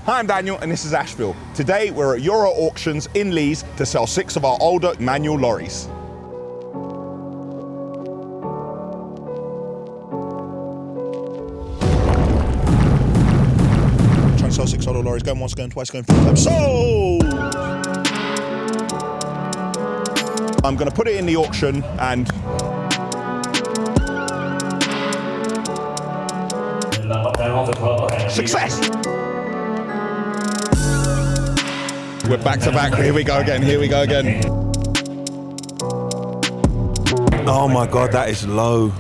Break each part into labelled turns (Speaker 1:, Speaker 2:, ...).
Speaker 1: Hi, I'm Daniel and this is Ashville. Today we're at Euro Auctions in Leeds to sell 6 of our older manual lorries. Trying to sell 6 older lorries, going once, going twice, going 3 times. Sold! I'm going to put it in the auction and success! We're back to back. Here we go again. Here we go again.
Speaker 2: Oh my God, that is low.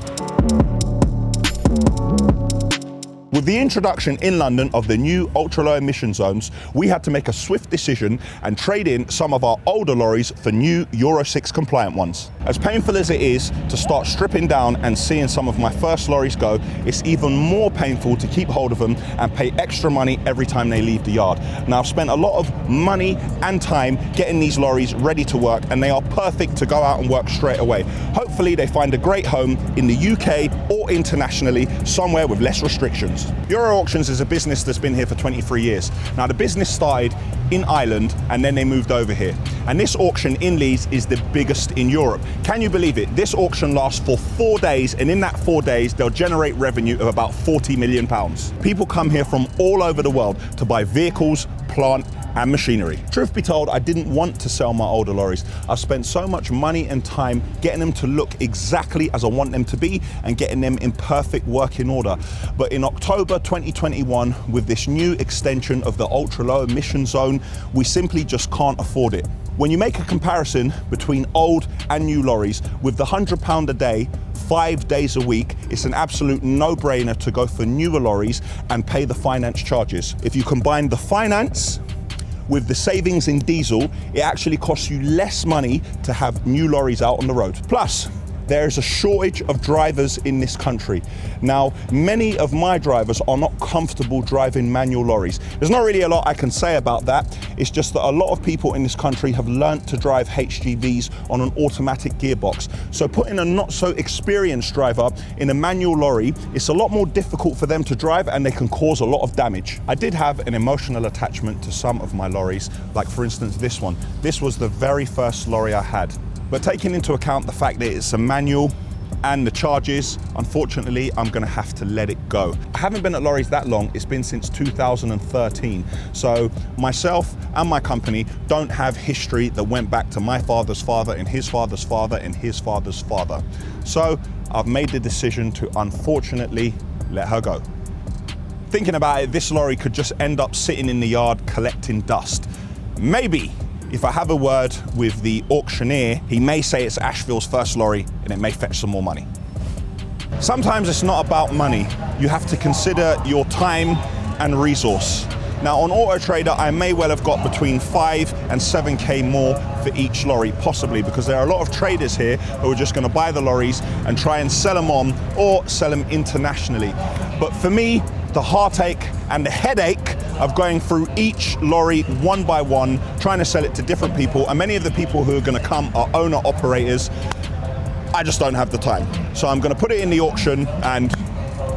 Speaker 1: With the introduction in London of the new ultra-low emission zones, we had to make a swift decision and trade in some of our older lorries for new Euro 6 compliant ones. As painful as it is to start stripping down and seeing some of my first lorries go, it's even more painful to keep hold of them and pay extra money every time they leave the yard. Now, I've spent a lot of money and time getting these lorries ready to work, and they are perfect to go out and work straight away. Hopefully they find a great home in the UK or internationally, somewhere with less restrictions. Euro Auctions is a business that's been here for 23 years. Now, the business started in Ireland and then they moved over here. And this auction in Leeds is the biggest in Europe. Can you believe it? This auction lasts for 4 days, and in that 4 days, they'll generate revenue of about £40 million. People come here from all over the world to buy vehicles, plant, and machinery. Truth be told, I didn't want to sell my older lorries. I've spent so much money and time getting them to look exactly as I want them to be and getting them in perfect working order. But in October 2021, with this new extension of the ultra-low emission zone, we simply just can't afford it. When you make a comparison between old and new lorries, with the £100 a day, 5 days a week, it's an absolute no-brainer to go for newer lorries and pay the finance charges. If you combine the finance with the savings in diesel, it actually costs you less money to have new lorries out on the road. Plus, there is a shortage of drivers in this country. Now, many of my drivers are not comfortable driving manual lorries. There's not really a lot I can say about that. It's just that a lot of people in this country have learnt to drive HGVs on an automatic gearbox. So putting a not so experienced driver in a manual lorry, it's a lot more difficult for them to drive, and they can cause a lot of damage. I did have an emotional attachment to some of my lorries, like for instance this one. This was the very first lorry I had. But taking into account the fact that it's a manual and the charges, unfortunately, I'm gonna have to let it go. I haven't been at lorries that long. It's been since 2013. So myself and my company don't have history that went back to my father's father and his father's father and his father's father. So I've made the decision to unfortunately let her go. Thinking about it, this lorry could just end up sitting in the yard collecting dust. Maybe if I have a word with the auctioneer, he may say it's Ashville's first lorry and it may fetch some more money. Sometimes it's not about money. You have to consider your time and resource. Now, on Auto Trader, I may well have got between 5 and 7K more for each lorry, possibly, because there are a lot of traders here who are just going to buy the lorries and try and sell them on or sell them internationally. But for me, the heartache and the headache of going through each lorry one by one, trying to sell it to different people, and many of the people who are going to come are owner operators, I just don't have the time. So I'm going to put it in the auction and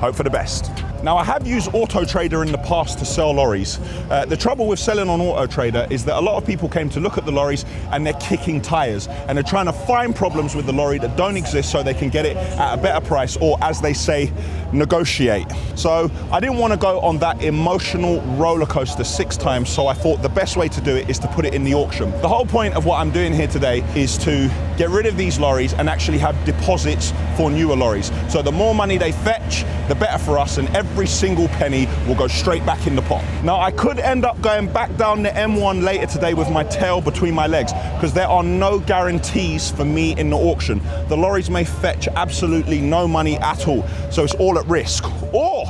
Speaker 1: hope for the best. Now, I have used Auto Trader in the past to sell lorries. The trouble with selling on Auto Trader is that a lot of people came to look at the lorries and they're kicking tires, and they're trying to find problems with the lorry that don't exist so they can get it at a better price, or as they say, negotiate. So I didn't want to go on that emotional roller coaster 6 times, so I thought the best way to do it is to put it in the auction. The whole point of what I'm doing here today is to get rid of these lorries and actually have deposits for newer lorries. So the more money they fetch, the better for us, and every single penny will go straight back in the pot. Now, I could end up going back down the M1 later today with my tail between my legs, because there are no guarantees for me in the auction. The lorries may fetch absolutely no money at all, so it's all at risk. Or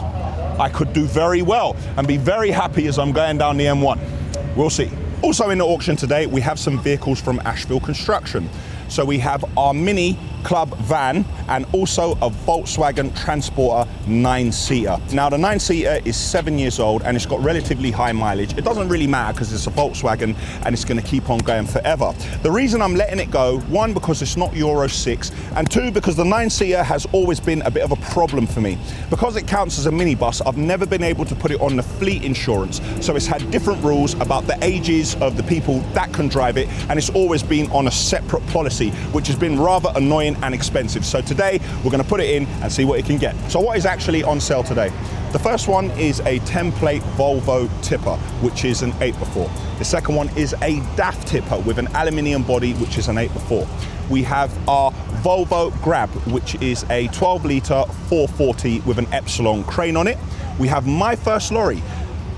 Speaker 1: I could do very well and be very happy as I'm going down the M1. We'll see. Also in the auction today, we have some vehicles from Ashville Construction. So we have our Mini Club van and also a Volkswagen Transporter 9-seater. Now the 9-seater is 7 years old and it's got relatively high mileage. It doesn't really matter because it's a Volkswagen and it's going to keep on going forever. The reason I'm letting it go, one, because it's not Euro 6, and two, because the 9-seater has always been a bit of a problem for me. Because it counts as a minibus, I've never been able to put it on the fleet insurance. So it's had different rules about the ages of the people that can drive it, and it's always been on a separate policy, which has been rather annoying and expensive. So today we're going to put it in and see what it can get. So what is actually on sale today? The first one is a template Volvo Tipper, which is an 8x4. The second one is a DAF Tipper with an aluminium body, which is an 8x4. We have our Volvo Grab, which is a 12-litre 440 with an Epsilon crane on it. We have my first lorry,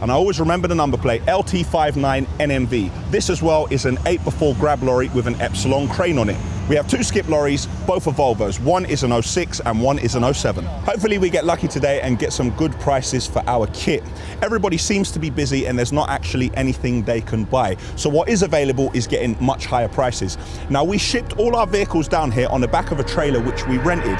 Speaker 1: and I always remember the number plate, LT59NMV. This as well is an 8x4 Grab Lorry with an Epsilon crane on it. We have two skip lorries, both are Volvos. One is an 06 and one is an 07. Hopefully we get lucky today and get some good prices for our kit. Everybody seems to be busy and there's not actually anything they can buy. So what is available is getting much higher prices. Now we shipped all our vehicles down here on the back of a trailer which we rented.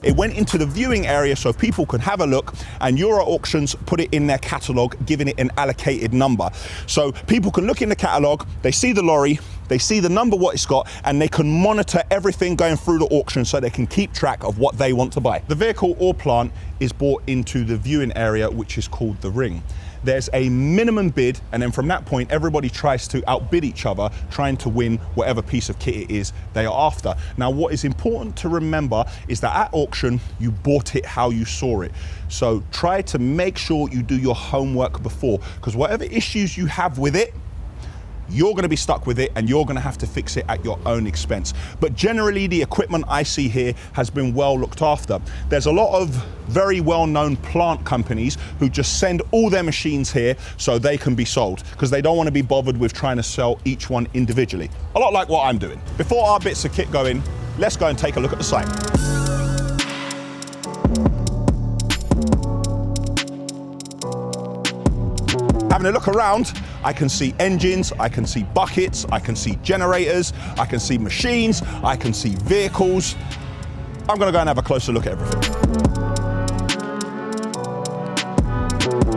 Speaker 1: It went into the viewing area so people could have a look, and Euro Auctions put it in their catalogue, giving it an allocated number. So people can look in the catalogue, they see the lorry, they see the number, what it's got, and they can monitor everything going through the auction so they can keep track of what they want to buy. The vehicle or plant is brought into the viewing area, which is called the ring. There's a minimum bid, and then from that point, everybody tries to outbid each other, trying to win whatever piece of kit it is they are after. Now, what is important to remember is that at auction, you bought it how you saw it. So try to make sure you do your homework before, because whatever issues you have with it, you're going to be stuck with it and you're going to have to fix it at your own expense. But generally, the equipment I see here has been well looked after. There's a lot of very well-known plant companies who just send all their machines here so they can be sold, because they don't want to be bothered with trying to sell each one individually. A lot like what I'm doing. Before our bits of kit go in, let's go and take a look at the site. Having a look around, I can see engines, I can see buckets, I can see generators, I can see machines, I can see vehicles. I'm going to go and have a closer look at everything.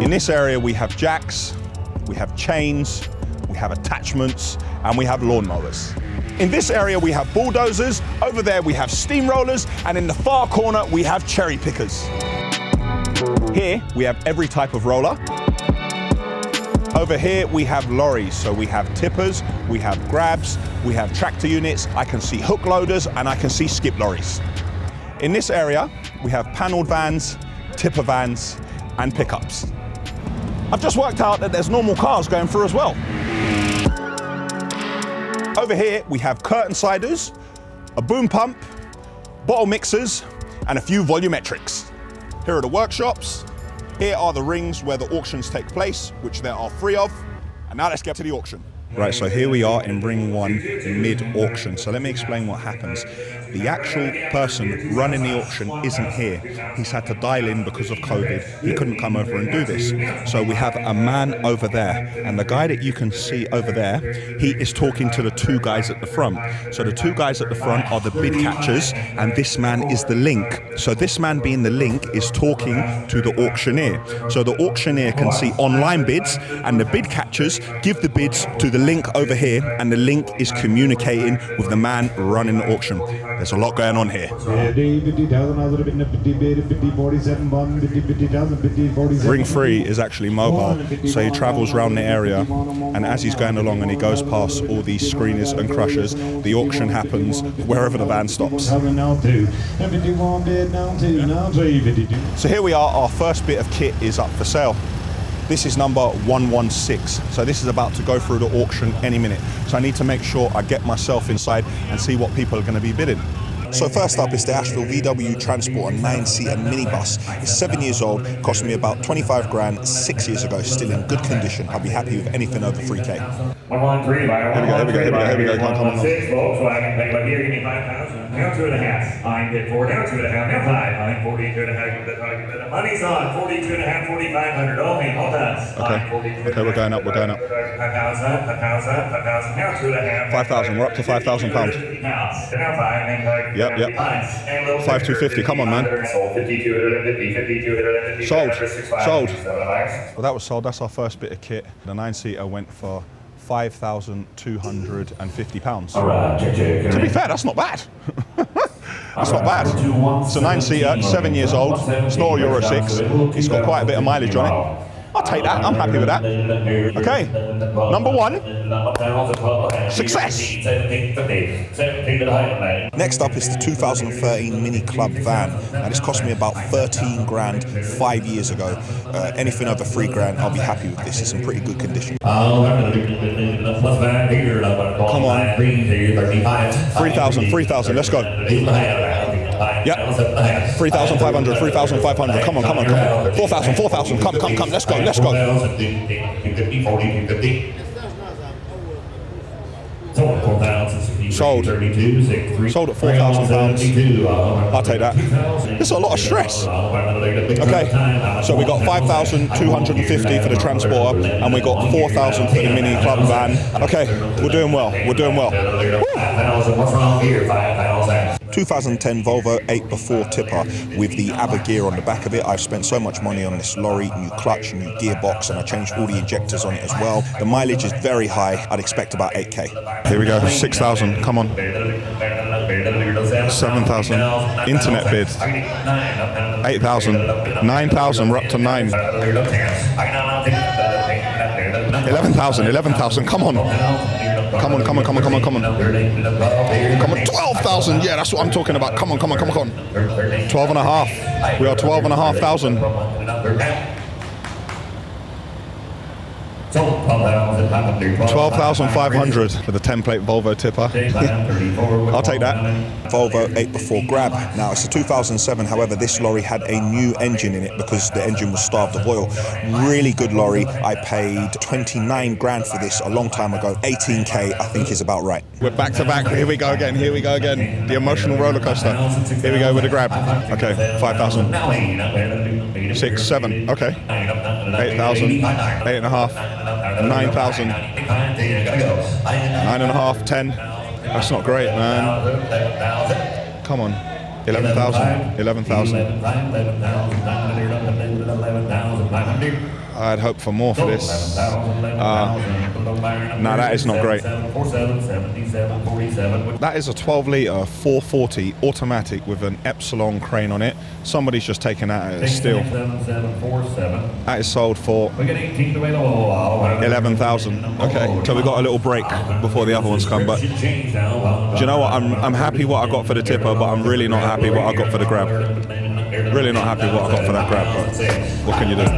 Speaker 1: In this area we have jacks, we have chains, we have attachments, and we have lawnmowers. In this area we have bulldozers, over there we have steamrollers, and in the far corner we have cherry pickers. Here we have every type of roller. Over here we have lorries, so we have tippers, we have grabs, we have tractor units, I can see hook loaders, and I can see skip lorries. In this area we have panelled vans, tipper vans, and pickups. I've just worked out that there's normal cars going through as well. Over here we have curtain siders, a boom pump, bottle mixers, and a few volumetrics. Here are the workshops. Here are the rings where the auctions take place, which there are 3 of. And now let's get to the auction. Right, so here we are in ring 1 mid-auction. So let me explain what happens. The actual person running the auction isn't here. He's had to dial in because of COVID. He couldn't come over and do this. So we have a man over there, and the guy that you can see over there, he is talking to the 2 guys at the front. So the 2 guys at the front are the bid catchers, and this man is the link. So this man being the link is talking to the auctioneer. So the auctioneer can see online bids, and the bid catchers give the bids to the link over here, and the link is communicating with the man running the auction. There's a lot going on here. Ring 3 is actually mobile, so he travels around the area, and as he's going along and he goes past all these screeners and crushers, the auction happens wherever the van stops. So here we are, our first bit of kit is up for sale. This is number 116, so this is about to go through the auction any minute. So I need to make sure I get myself inside and see what people are going to be bidding. So first up is the Ashville VW Transport, a 9-seater minibus. It's 7 years old, cost me about 25 grand 6 years ago, still in good condition. I'll be happy with anything over 3K.
Speaker 3: 113 buyer.
Speaker 1: Here we go. Come on.
Speaker 3: 116 Volkswagen. Take about here, give me 5,000. Now 2.5. I'm bid 4. Now 2.5. Now 5. I'm 42.5. The money's on 42.5. 4,500. All in. All done.
Speaker 1: Okay, we're going up.
Speaker 3: 5,000. Now 2.5.
Speaker 1: 5,000. We're up to 5,000 pounds.
Speaker 3: Now 5.
Speaker 1: Yep. 5,250. Come on, man.
Speaker 3: Sold 5,250.
Speaker 1: Sold. Well, that was sold. That's our first bit of kit. The 9-seater went for £5,250. To be fair, that's not bad. That's not bad. It's a 9-seater, 7 years old. It's not Euro 6. It's got quite a bit of mileage on it. I'll take that. I'm happy with that. Okay. Number 1. Success. Next up is the 2013 Mini Club van. Now this cost me about 13 grand 5 years ago. Anything over 3 grand, I'll be happy with this. It's in pretty good condition. Come on. 3,000. Let's go. Yep. 3,500. 3,500. Come on. 4,000. Come. Let's go. Sold at £4,000. I'll take that. It's a lot of stress. Okay, so we got 5,250 for the transporter, and we got 4,000 for the Mini Club van. Okay, we're doing well. Woo. 2010 Volvo 8x4 Tipper with the ABBA gear on the back of it. I've spent so much money on this lorry, new clutch, new gearbox, and I changed all the injectors on it as well. The mileage is very high. I'd expect about 8K. Here we go, 6,000, come on. 7,000, internet bid. 8,000, 9,000, we're up to 9. 11,000, come on. Come on. 12,000, yeah, that's what I'm talking about. Come on. 12.5, we are 12,500. 12,500 for the 10-plate Volvo Tipper. I'll take that. Volvo 8x4 Grab. Now it's a 2007, however this lorry had a new engine in it because the engine was starved of oil. Really good lorry. I paid 29 grand for this a long time ago. 18K I think is about right. We're back to back. Here we go again. The emotional roller coaster. Here we go with the Grab. Okay, 5,000. 6, 7, okay. 8,000, 8.5, 9,000, 9.5, 10. That's not great, man. Come on. 11,000. I'd hope for more for this. No, that is not great. That is a 12-litre 440 automatic with an Epsilon crane on it. Somebody's just taken that out of steel. That is sold for 11,000. Okay, so we got a little break before the other ones come. But do you know what? I'm happy what I got for the Tipper, but I'm really not happy what I got for the Grab. Really not happy what I got for that Grab. But what can you do?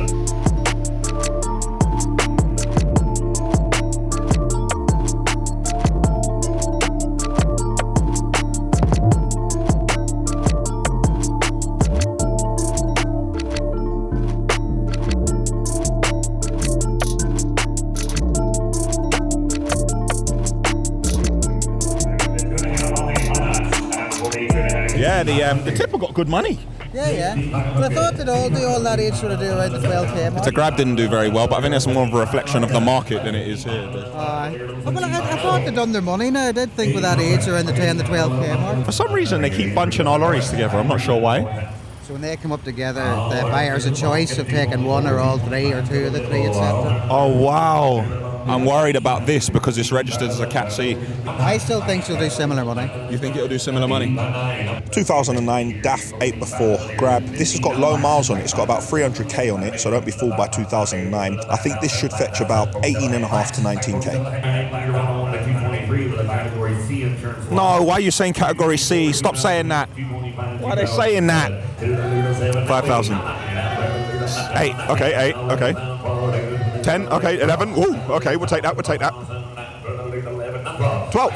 Speaker 1: Yeah, the Tipper got good money.
Speaker 4: Yeah. But I thought they'd all do all that age sort of do around the 12K mark.
Speaker 1: The Grab didn't do very well, but I think that's more of a reflection of the market than it is here.
Speaker 4: Well, I thought they'd done their money now. I did think with that age around the 10 to 12K mark.
Speaker 1: For some reason, they keep bunching our lorries together. I'm not sure why.
Speaker 4: So when they come up together, the buyer's a choice of taking one or all three or two of the three, etc.
Speaker 1: Oh, wow. I'm worried about this because it's registered as a Cat C.
Speaker 4: I still think she'll do similar money.
Speaker 1: You think it'll do similar money? 2009 DAF 8x4 Grab. This has got low miles on it. It's got about 300k on it, so don't be fooled by 2009. I think this should fetch about 18.5 to 19k. No, why are you saying category C? Stop saying that. Why are they saying that? 5,000. 8. Okay, 8. Okay. 10. Okay, 11. Ooh, okay, we'll take that. 12.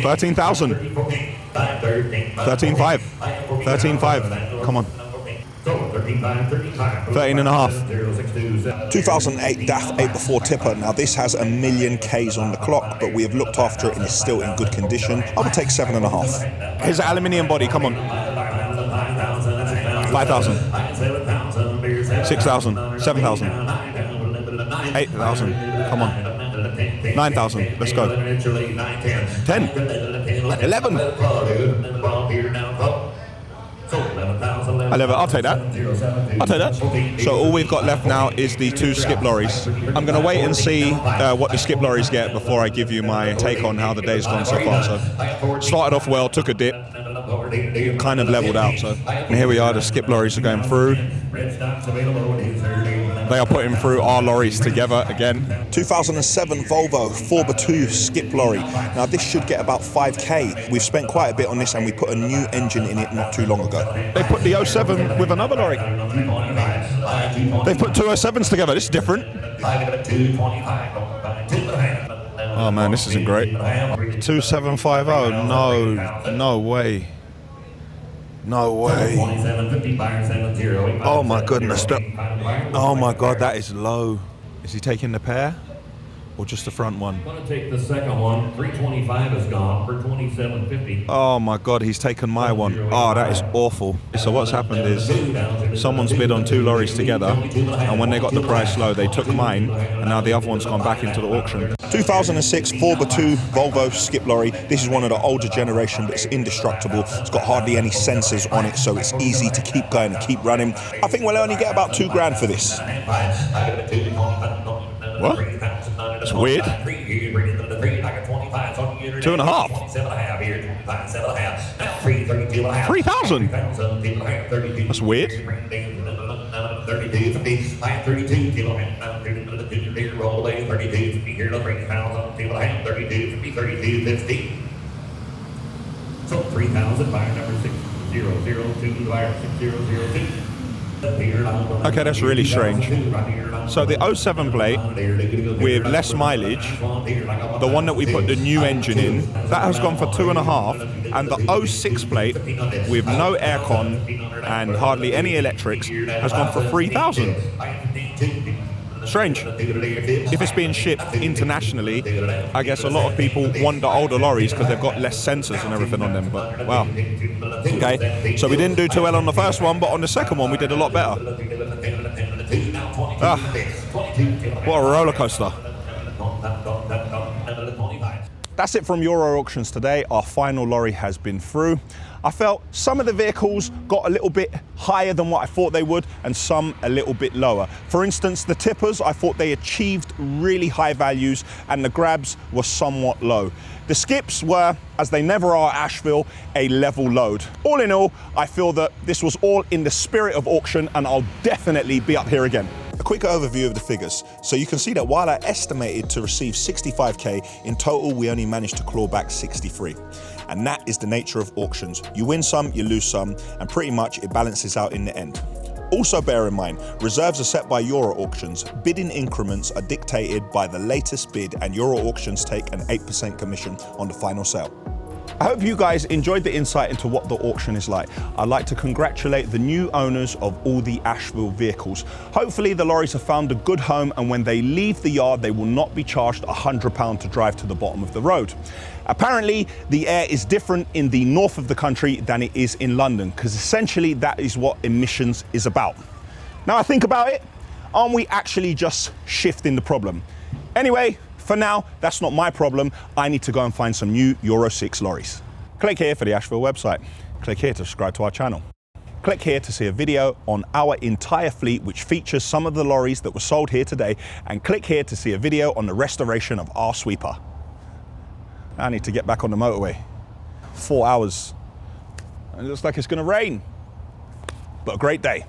Speaker 1: 13,000.
Speaker 2: 13.5. 13.5. Come on.
Speaker 3: 13.5.
Speaker 1: 2008 DAF 8x4 tipper. Now this has 1 million Ks on the clock, but we have looked after it and it's still in good condition. I would take 7.5.
Speaker 2: Here's an aluminium body. Come on. 5,000. 6,000. 7,000. 8,000. Come on. 9,000. Let's go. 10. 11. 11. I'll take that. I'll take that. So all we've got left now is the 2 skip lorries. I'm going to wait and see what the skip lorries get before I give you my take on how the day's gone so far. So started off well, took a dip, kind of leveled out. So and here we are. The skip lorries are going through. They are putting through our lorries together again.
Speaker 1: 2007 Volvo 4x2 skip lorry. Now this should get about 5k. We've spent quite a bit on this and we put a new engine in it not too long ago.
Speaker 2: They put the 07 with another lorry. They put 2 07s together. This is different. Oh man, this isn't great. 2750. No way. No way. Oh my goodness. Oh my god, that is low. Is he taking the pair? Or just the front one?
Speaker 3: I'm going to take the second one. 325 is gone for 2750.
Speaker 2: Oh my god, he's taken my one. Oh, that is awful. So what's happened is someone's bid on 2 lorries together, and when they got the price low, they took mine, and now the other one's gone back into the auction.
Speaker 1: 2006 4x2 Volvo skip lorry. This is one of the older generation, but it's indestructible. It's got hardly any sensors on it, so it's easy to keep going and keep running. I think we'll only get about $2 grand for this.
Speaker 2: What? That's weird. 2.5. 3,000. That's weird.
Speaker 3: 3250. So 3,000 buyer number 6002 buyer 6002.
Speaker 2: Okay, that's really strange. So the 07 plate with less mileage, the one that we put the new engine in, that has gone for 2.5, and the 06 plate with no aircon and hardly any electrics has gone for 3,000. Strange. If it's being shipped internationally, I guess a lot of people want the older lorries because they've got less sensors and everything on them, but wow. Okay, so we didn't do too well on the first one, but on the second one we did a lot better. Ah, what a roller coaster.
Speaker 1: That's it from Euro Auctions today. Our final lorry has been through. I felt some of the vehicles got a little bit higher than what I thought they would, and some a little bit lower. For instance, the tippers, I thought they achieved really high values, and the grabs were somewhat low. The skips were, as they never are at Ashville, a level load. All in all, I feel that this was all in the spirit of auction, and I'll definitely be up here again. A quick overview of the figures. So you can see that while I estimated to receive 65k, in total we only managed to claw back 63. And that is the nature of auctions. You win some, you lose some, and pretty much it balances out in the end. Also bear in mind, reserves are set by Euro Auctions. Bidding increments are dictated by the latest bid, and Euro Auctions take an 8% commission on the final sale. I hope you guys enjoyed the insight into what the auction is like. I'd like to congratulate the new owners of all the Ashville vehicles. Hopefully the lorries have found a good home, and when they leave the yard, they will not be charged £100 to drive to the bottom of the road. Apparently, the air is different in the north of the country than it is in London, because essentially that is what Emissions is about. Now I think about it, aren't we actually just shifting the problem? Anyway, for now, that's not my problem. I need to go and find some new Euro 6 lorries. Click here for the Ashville website. Click here to subscribe to our channel. Click here to see a video on our entire fleet, which features some of the lorries that were sold here today. And click here to see a video on the restoration of our sweeper. I need to get back on the motorway. 4 hours. It looks like it's gonna rain, but a great day.